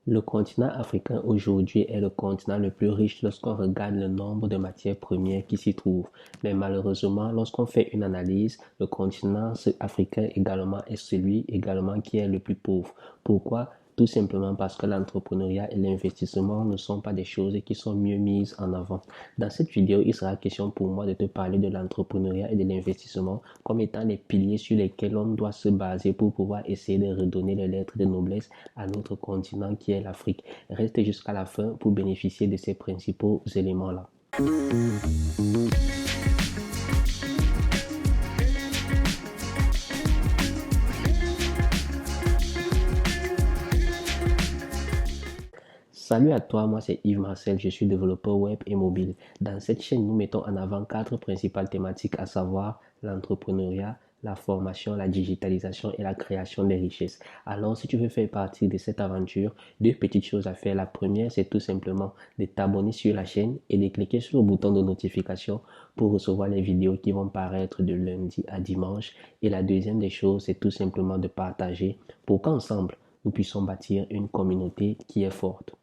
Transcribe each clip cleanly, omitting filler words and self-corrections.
Le continent africain aujourd'hui est le continent le plus riche lorsqu'on regarde le nombre de matières premières qui s'y trouvent. Mais malheureusement, lorsqu'on fait une analyse, le continent africain également est celui également qui est le plus pauvre. Pourquoi? Tout simplement parce que l'entrepreneuriat et l'investissement ne sont pas des choses qui sont mieux mises en avant. Dans cette vidéo, il sera question pour moi de te parler de l'entrepreneuriat et de l'investissement comme étant les piliers sur lesquels on doit se baser pour pouvoir essayer de redonner les lettres de noblesse à notre continent qui est l'Afrique. Reste jusqu'à la fin pour bénéficier de ces principaux éléments-là. Salut à toi, moi c'est Yves Marcel, je suis développeur web et mobile. Dans cette chaîne, nous mettons en avant quatre principales thématiques, à savoir l'entrepreneuriat, la formation, la digitalisation et la création des richesses. Alors, si tu veux faire partie de cette aventure, deux petites choses à faire. La première, c'est tout simplement de t'abonner sur la chaîne et de cliquer sur le bouton de notification pour recevoir les vidéos qui vont paraître de lundi à dimanche. Et la deuxième des choses, c'est tout simplement de partager pour qu'ensemble, nous puissions bâtir une communauté qui est forte.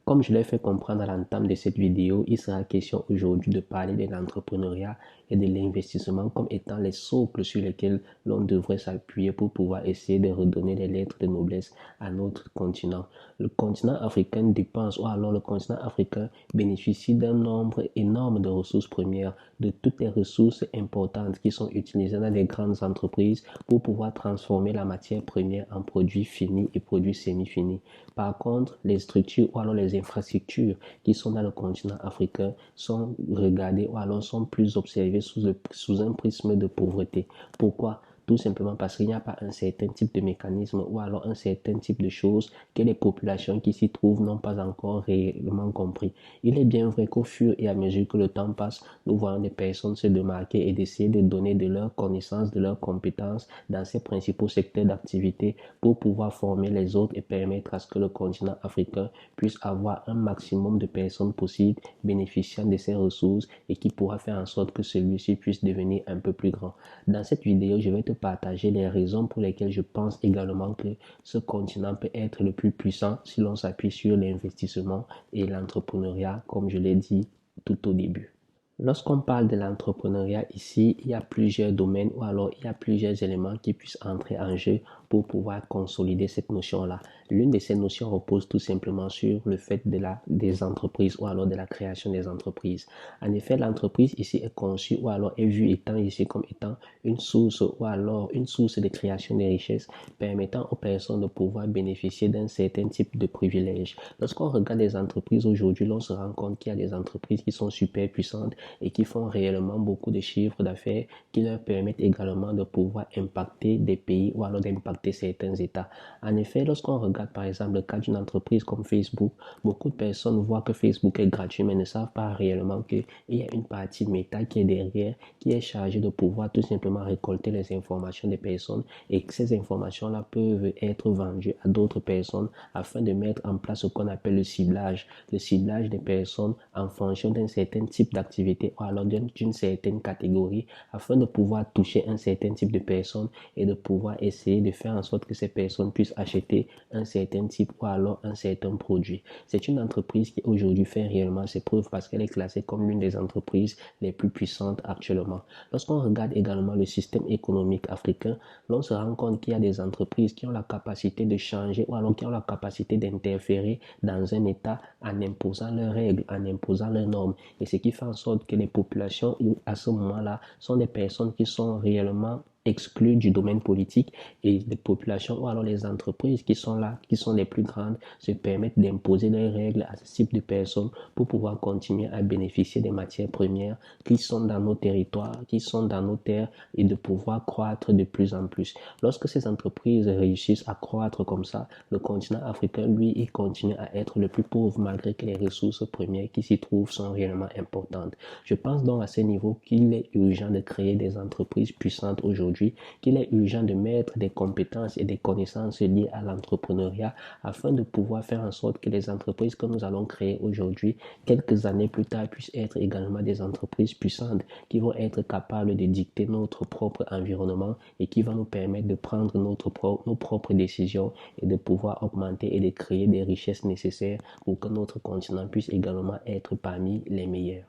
Comme je l'ai fait comprendre à l'entame de cette vidéo, il sera question aujourd'hui de parler de l'entrepreneuriat et de l'investissement comme étant les socles sur lesquels l'on devrait s'appuyer pour pouvoir essayer de redonner les lettres de noblesse à notre continent. Le continent africain dépense, ou alors le continent africain bénéficie d'un nombre énorme de ressources premières, de toutes les ressources importantes qui sont utilisées dans les grandes entreprises pour pouvoir transformer la matière première en produits finis et produits semi-finis. Par contre, les structures ou alors les infrastructures qui sont dans le continent africain sont regardées ou alors sont plus observées sous un prisme de pauvreté. Pourquoi? Tout simplement parce qu'il n'y a pas un certain type de mécanisme ou alors un certain type de choses que les populations qui s'y trouvent n'ont pas encore réellement compris. Il est bien vrai qu'au fur et à mesure que le temps passe, nous voyons des personnes se démarquer et d'essayer de donner de leurs connaissances, de leurs compétences dans ces principaux secteurs d'activité pour pouvoir former les autres et permettre à ce que le continent africain puisse avoir un maximum de personnes possibles bénéficiant de ces ressources et qui pourra faire en sorte que celui-ci puisse devenir un peu plus grand. Dans cette vidéo, je vais te partager les raisons pour lesquelles je pense également que ce continent peut être le plus puissant si l'on s'appuie sur l'investissement et l'entrepreneuriat, comme je l'ai dit tout au début. Lorsqu'on parle de l'entrepreneuriat ici, il y a plusieurs domaines ou alors il y a plusieurs éléments qui puissent entrer en jeu pour pouvoir consolider cette notion-là. L'une de ces notions repose tout simplement sur le fait des entreprises ou alors de la création des entreprises. En effet, l'entreprise ici est conçue ou alors est vue étant ici comme étant une source ou alors une source de création de richesses permettant aux personnes de pouvoir bénéficier d'un certain type de privilèges. Lorsqu'on regarde les entreprises aujourd'hui, l'on se rend compte qu'il y a des entreprises qui sont super puissantes et qui font réellement beaucoup de chiffres d'affaires qui leur permettent également de pouvoir impacter des pays ou alors d'impacter certains États. En effet, lorsqu'on regarde par exemple le cas d'une entreprise comme Facebook, beaucoup de personnes voient que Facebook est gratuit mais ne savent pas réellement qu'il y a une partie méta qui est derrière, qui est chargée de pouvoir tout simplement récolter les informations des personnes et que ces informations-là peuvent être vendues à d'autres personnes afin de mettre en place ce qu'on appelle le ciblage des personnes en fonction d'un certain type d'activité ou alors d'une certaine catégorie afin de pouvoir toucher un certain type de personnes et de pouvoir essayer de faire en sorte que ces personnes puissent acheter un certain type ou alors un certain produit. C'est une entreprise qui aujourd'hui fait réellement ses preuves parce qu'elle est classée comme l'une des entreprises les plus puissantes actuellement. Lorsqu'on regarde également le système économique africain, l'on se rend compte qu'il y a des entreprises qui ont la capacité de changer ou alors qui ont la capacité d'interférer dans un État en imposant leurs règles, en imposant leurs normes. Et ce qui fait en sorte que les populations, à ce moment-là, sont des personnes qui sont réellement exclues du domaine politique et les populations ou alors les entreprises qui sont là, qui sont les plus grandes, se permettent d'imposer leurs règles à ce type de personnes pour pouvoir continuer à bénéficier des matières premières qui sont dans nos territoires, qui sont dans nos terres et de pouvoir croître de plus en plus. Lorsque ces entreprises réussissent à croître comme ça, le continent africain, lui, il continue à être le plus pauvre malgré que les ressources premières qui s'y trouvent sont réellement importantes. Je pense donc à ce niveau qu'il est urgent de créer des entreprises puissantes aujourd'hui aujourd'hui qu'il est urgent de mettre des compétences et des connaissances liées à l'entrepreneuriat afin de pouvoir faire en sorte que les entreprises que nous allons créer aujourd'hui, quelques années plus tard, puissent être également des entreprises puissantes qui vont être capables de dicter notre propre environnement et qui vont nous permettre de prendre nos propres décisions et de pouvoir augmenter et de créer des richesses nécessaires pour que notre continent puisse également être parmi les meilleurs.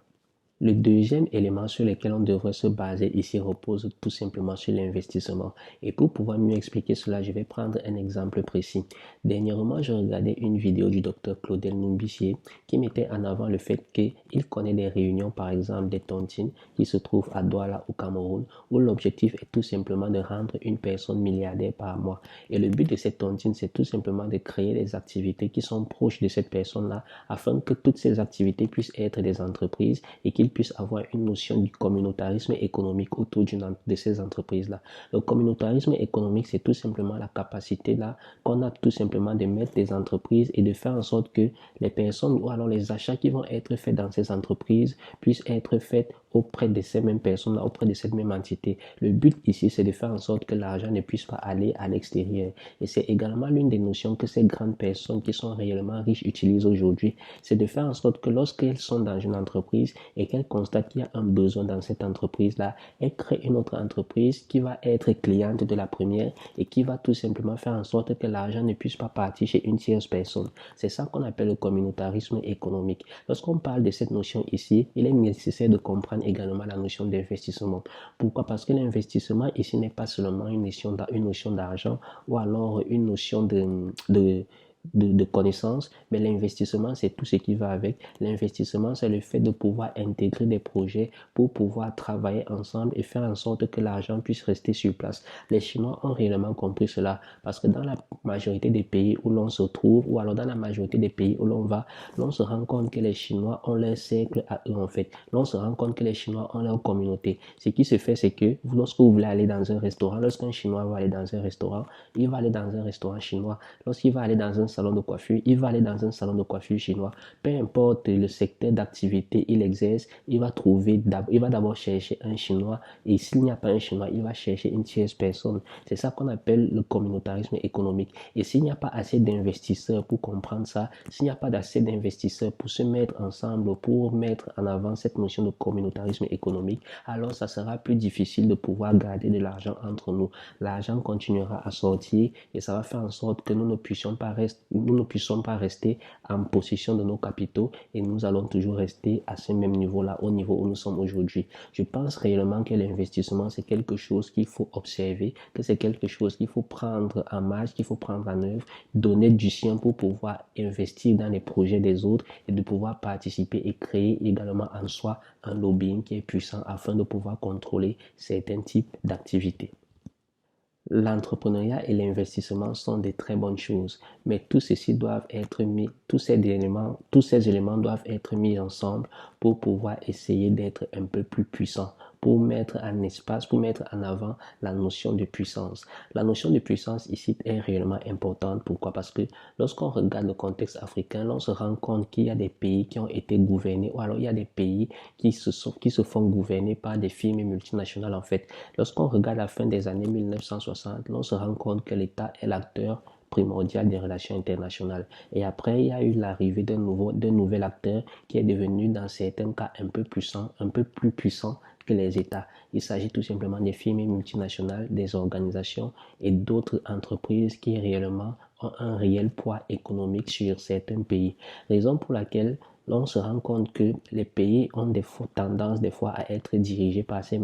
Le deuxième élément sur lequel on devrait se baser ici repose tout simplement sur l'investissement. Et pour pouvoir mieux expliquer cela, je vais prendre un exemple précis. Dernièrement, je regardais une vidéo du docteur Claudel Numbissier qui mettait en avant le fait qu'il connaît des réunions, par exemple des tontines, qui se trouvent à Douala au Cameroun, où l'objectif est tout simplement de rendre une personne milliardaire par mois. Et le but de cette tontine, c'est tout simplement de créer des activités qui sont proches de cette personne-là, afin que toutes ces activités puissent être des entreprises et qu'ils puissent avoir une notion du communautarisme économique autour de ces entreprises-là. Le communautarisme économique, c'est tout simplement la capacité là qu'on a tout simplement de mettre des entreprises et de faire en sorte que les personnes ou alors les achats qui vont être faits dans ces entreprises puissent être faits auprès de ces mêmes personnes, auprès de cette même entité. Le but ici, c'est de faire en sorte que l'argent ne puisse pas aller à l'extérieur. Et c'est également l'une des notions que ces grandes personnes qui sont réellement riches utilisent aujourd'hui. C'est de faire en sorte que lorsqu'elles sont dans une entreprise et qu'elles constatent qu'il y a un besoin dans cette entreprise-là, elles créent une autre entreprise qui va être cliente de la première et qui va tout simplement faire en sorte que l'argent ne puisse pas partir chez une tierce personne. C'est ça qu'on appelle le communautarisme économique. Lorsqu'on parle de cette notion ici, il est nécessaire de comprendre également la notion d'investissement. Pourquoi? Parce que l'investissement ici n'est pas seulement une notion d'argent ou alors une notion de connaissances, mais l'investissement, c'est tout ce qui va avec. L'investissement, c'est le fait de pouvoir intégrer des projets pour pouvoir travailler ensemble et faire en sorte que l'argent puisse rester sur place. Les Chinois ont réellement compris cela parce que dans la majorité des pays où l'on se trouve, ou alors dans la majorité des pays où l'on va, l'on se rend compte que les Chinois ont leur cercle à eux en fait. L'on se rend compte que les Chinois ont leur communauté. Ce qui se fait, c'est que lorsque vous voulez aller dans un restaurant, lorsqu'un Chinois va aller dans un restaurant, il va aller dans un restaurant chinois. Lorsqu'il va aller dans un salon de coiffure, il va aller dans un salon de coiffure chinois. Peu importe le secteur d'activité il exerce, il va d'abord chercher un Chinois et s'il n'y a pas un Chinois, il va chercher une tierce personne. C'est ça qu'on appelle le communautarisme économique. Et s'il n'y a pas assez d'investisseurs pour comprendre ça, s'il n'y a pas assez d'investisseurs pour se mettre ensemble, pour mettre en avant cette notion de communautarisme économique, alors ça sera plus difficile de pouvoir garder de l'argent entre nous. L'argent continuera à sortir et ça va faire en sorte que nous ne puissions pas rester en possession de nos capitaux et nous allons toujours rester à ce même niveau-là, au niveau où nous sommes aujourd'hui. Je pense réellement que l'investissement, c'est quelque chose qu'il faut observer, que c'est quelque chose qu'il faut prendre en marche, qu'il faut prendre en œuvre, donner du sien pour pouvoir investir dans les projets des autres et de pouvoir participer et créer également en soi un lobbying qui est puissant afin de pouvoir contrôler certains types d'activités. L'entrepreneuriat et l'investissement sont des très bonnes choses, mais tous ces éléments doivent être mis ensemble pour pouvoir essayer d'être un peu plus puissants, pour mettre en avant la notion de puissance. La notion de puissance ici est réellement importante. Pourquoi? Parce que lorsqu'on regarde le contexte africain, l'on se rend compte qu'il y a des pays qui ont été gouvernés, ou alors il y a des pays qui se font gouverner par des firmes multinationales en fait. Lorsqu'on regarde la fin des années 1960, l'on se rend compte que l'État est l'acteur primordial des relations internationales. Et après, il y a eu l'arrivée d'un nouvel acteur qui est devenu, dans certains cas, un peu plus puissant que les États. Il s'agit tout simplement des firmes multinationales, des organisations et d'autres entreprises qui réellement ont un réel poids économique sur certains pays. Raison pour laquelle l'on se rend compte que les pays ont tendance des fois à être dirigés par ces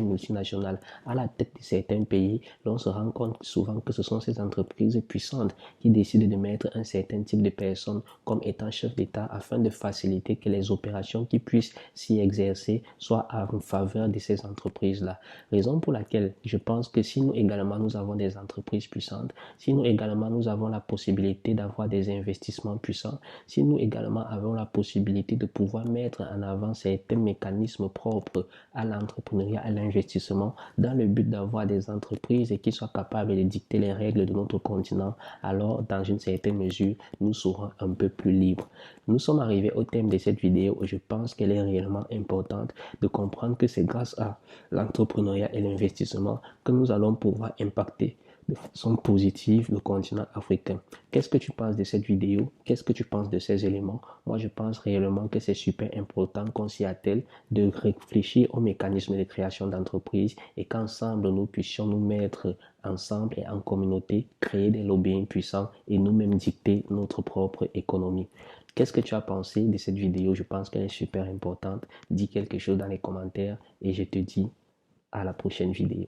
multinationales. À la tête de certains pays, l'on se rend compte souvent que ce sont ces entreprises puissantes qui décident de mettre un certain type de personnes comme étant chef d'État afin de faciliter que les opérations qui puissent s'y exercer soient en faveur de ces entreprises-là. Raison pour laquelle je pense que si nous également nous avons des entreprises puissantes, si nous également nous avons la possibilité d'avoir des investissements puissants, si nous également avons avons la possibilité de pouvoir mettre en avant certains mécanismes propres à l'entrepreneuriat, à l'investissement, dans le but d'avoir des entreprises qui soient capables de dicter les règles de notre continent, alors dans une certaine mesure, nous serons un peu plus libres. Nous sommes arrivés au thème de cette vidéo où je pense qu'elle est réellement importante de comprendre que c'est grâce à l'entrepreneuriat et l'investissement que nous allons pouvoir impacter de façon positive le continent africain. Qu'est-ce que tu penses de cette vidéo? Qu'est-ce que tu penses de ces éléments? Moi, je pense réellement que c'est super important qu'on s'y attelle de réfléchir aux mécanismes de création d'entreprises et qu'ensemble, nous puissions nous mettre ensemble et en communauté, créer des lobbying puissants et nous-mêmes dicter notre propre économie. Qu'est-ce que tu as pensé de cette vidéo? Je pense qu'elle est super importante. Dis quelque chose dans les commentaires et je te dis à la prochaine vidéo.